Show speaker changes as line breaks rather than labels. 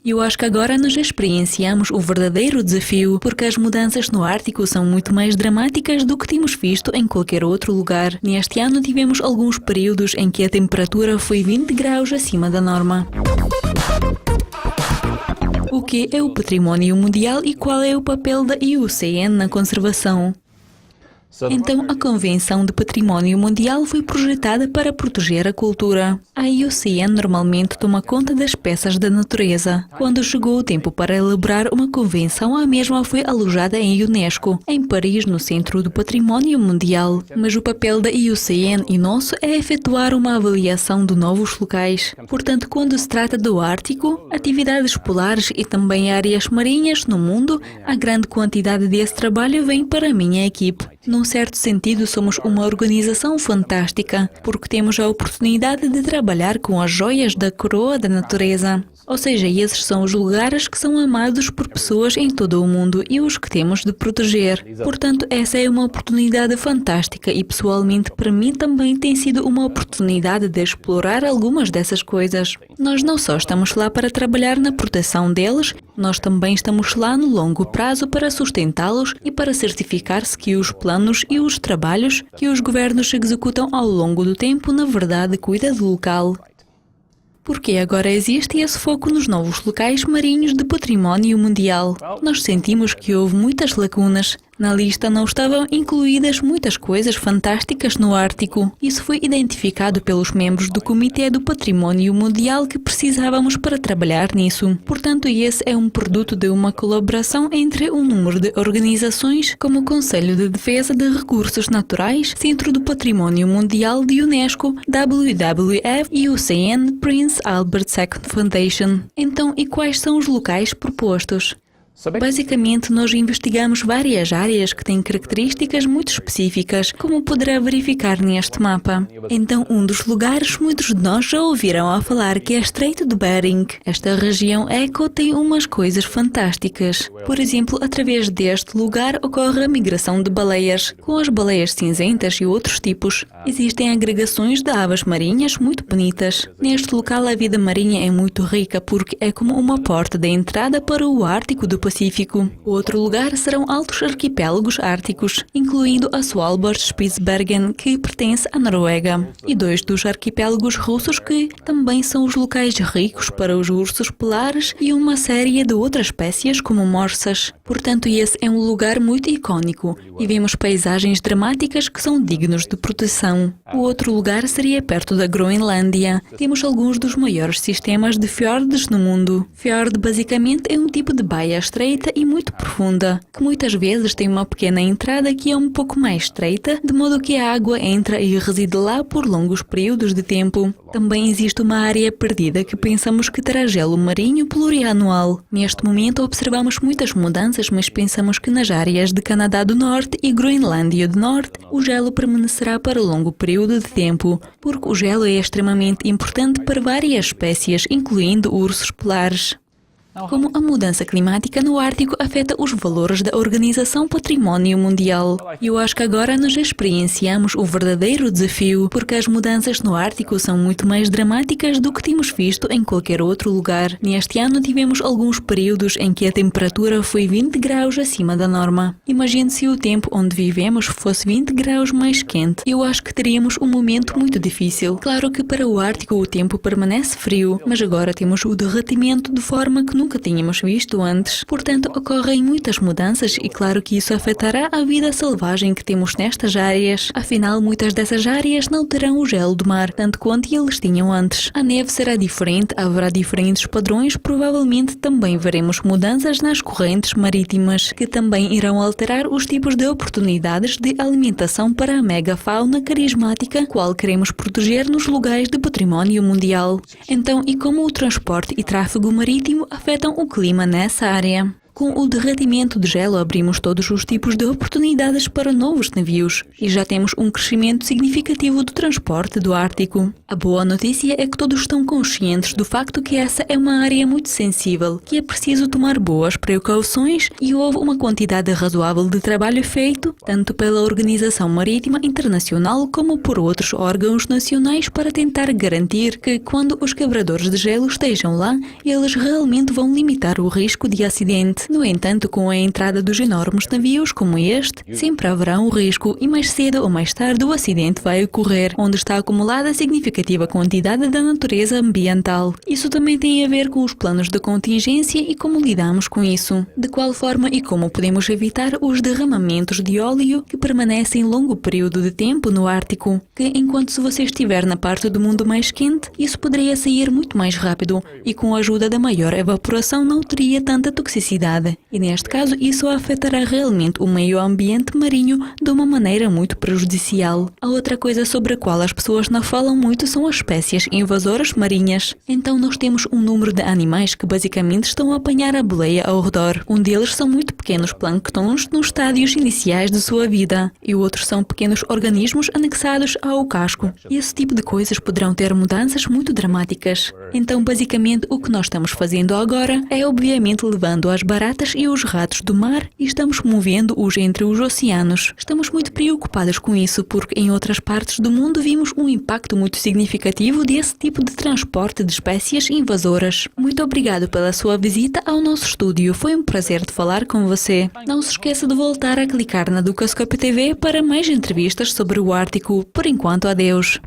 Eu acho que agora nós experienciamos o verdadeiro desafio, porque as mudanças no Ártico são muito mais dramáticas do que tínhamos visto em qualquer outro lugar. Neste ano tivemos alguns períodos em que a temperatura foi 20 graus acima da norma. O que é o património mundial e qual é o papel da IUCN na conservação? Então, a Convenção de Património Mundial foi projetada para proteger a cultura. A IUCN normalmente toma conta das peças da natureza. Quando chegou o tempo para elaborar uma convenção, a mesma foi alojada em Unesco, em Paris, no Centro do Património Mundial. Mas o papel da IUCN e nosso é efetuar uma avaliação de novos locais. Portanto, quando se trata do Ártico, atividades polares e também áreas marinhas no mundo, a grande quantidade desse trabalho vem para a minha equipe. Num certo sentido, somos uma organização fantástica, porque temos a oportunidade de trabalhar com as joias da coroa da natureza. Ou seja, esses são os lugares que são amados por pessoas em todo o mundo e os que temos de proteger. Portanto, essa é uma oportunidade fantástica e, pessoalmente, para mim também tem sido uma oportunidade de explorar algumas dessas coisas. Nós não só estamos lá para trabalhar na proteção deles, nós também estamos lá no longo prazo para sustentá-los e para certificar-se que os planos e os trabalhos que os governos executam ao longo do tempo, na verdade, cuidam do local. Porque agora existe esse foco nos novos locais marinhos de património mundial. Nós sentimos que houve muitas lacunas. Na lista não estavam incluídas muitas coisas fantásticas no Ártico. Isso foi identificado pelos membros do Comitê do Património Mundial que precisávamos para trabalhar nisso. Portanto, esse é um produto de uma colaboração entre um número de organizações como o Conselho de Defesa de Recursos Naturais, Centro do Património Mundial de Unesco, WWF e o IUCN Prince Albert II Foundation. Então, e quais são os locais propostos? Basicamente, nós investigamos várias áreas que têm características muito específicas, como poderá verificar neste mapa. Então, um dos lugares, muitos de nós já ouviram a falar, que é Estreito de Bering. Esta região eco tem umas coisas fantásticas. Por exemplo, através deste lugar ocorre a migração de baleias, com as baleias cinzentas e outros tipos. Existem agregações de aves marinhas muito bonitas. Neste local, a vida marinha é muito rica porque é como uma porta de entrada para o Ártico do Pacífico. O outro lugar serão altos arquipélagos árticos, incluindo a Svalbard Spitsbergen, que pertence à Noruega, e 2 dos arquipélagos russos que também são os locais ricos para os ursos polares e uma série de outras espécies como morsas. Portanto, esse é um lugar muito icônico e vemos paisagens dramáticas que são dignos de proteção. O outro lugar seria perto da Groenlândia. Temos alguns dos maiores sistemas de fiordes no mundo. Fiord basicamente é um tipo de baía estreita e muito profunda, que muitas vezes tem uma pequena entrada que é um pouco mais estreita, de modo que a água entra e reside lá por longos períodos de tempo. Também existe uma área perdida que pensamos que terá gelo marinho plurianual. Neste momento observamos muitas mudanças, mas pensamos que nas áreas de Canadá do Norte e Groenlândia do Norte, o gelo permanecerá para longo período de tempo, porque o gelo é extremamente importante para várias espécies, incluindo ursos polares. Como a mudança climática no Ártico afeta os valores da Organização Património Mundial. Eu acho que agora nós experienciamos o verdadeiro desafio, porque as mudanças no Ártico são muito mais dramáticas do que tínhamos visto em qualquer outro lugar. Neste ano tivemos alguns períodos em que a temperatura foi 20 graus acima da norma. Imagine se o tempo onde vivemos fosse 20 graus mais quente. Eu acho que teríamos um momento muito difícil. Claro que para o Ártico o tempo permanece frio, mas agora temos o derretimento de forma que nunca tínhamos visto antes. Portanto, ocorrem muitas mudanças e claro que isso afetará a vida selvagem que temos nestas áreas. Afinal, muitas dessas áreas não terão o gelo do mar, tanto quanto eles tinham antes. A neve será diferente, haverá diferentes padrões, provavelmente também veremos mudanças nas correntes marítimas, que também irão alterar os tipos de oportunidades de alimentação para a megafauna carismática, qual queremos proteger nos lugares de património mundial. Então, e como o transporte e tráfego marítimo afetam o clima nessa área? Com o derretimento de gelo, abrimos todos os tipos de oportunidades para novos navios e já temos um crescimento significativo do transporte do Ártico. A boa notícia é que todos estão conscientes do facto que essa é uma área muito sensível, que é preciso tomar boas precauções e houve uma quantidade razoável de trabalho feito, tanto pela Organização Marítima Internacional como por outros órgãos nacionais para tentar garantir que, quando os quebradores de gelo estejam lá, eles realmente vão limitar o risco de acidente. No entanto, com a entrada dos enormes navios como este, sempre haverá um risco e mais cedo ou mais tarde o acidente vai ocorrer, onde está acumulada significativa quantidade da natureza ambiental. Isso também tem a ver com os planos de contingência e como lidamos com isso. De qual forma e como podemos evitar os derramamentos de óleo que permanecem longo período de tempo no Ártico, que enquanto se você estiver na parte do mundo mais quente, isso poderia sair muito mais rápido e com a ajuda da maior evaporação não teria tanta toxicidade. E neste caso isso afetará realmente o meio ambiente marinho de uma maneira muito prejudicial. A outra coisa sobre a qual as pessoas não falam muito são as espécies invasoras marinhas. Então nós temos um número de animais que basicamente estão a apanhar a boleia ao redor. Um deles são muito pequenos plânctons nos estádios iniciais de sua vida e o outro são pequenos organismos anexados ao casco. E esse tipo de coisas poderão ter mudanças muito dramáticas. Então basicamente o que nós estamos fazendo agora é obviamente levando as baratas e os ratos do mar e estamos movendo-os entre os oceanos. Estamos muito preocupados com isso porque em outras partes do mundo vimos um impacto muito significativo desse tipo de transporte de espécies invasoras. Muito obrigado pela sua visita ao nosso estúdio. Foi um prazer de falar com você. Não se esqueça de voltar a clicar na Dukascope TV para mais entrevistas sobre o Ártico. Por enquanto, adeus.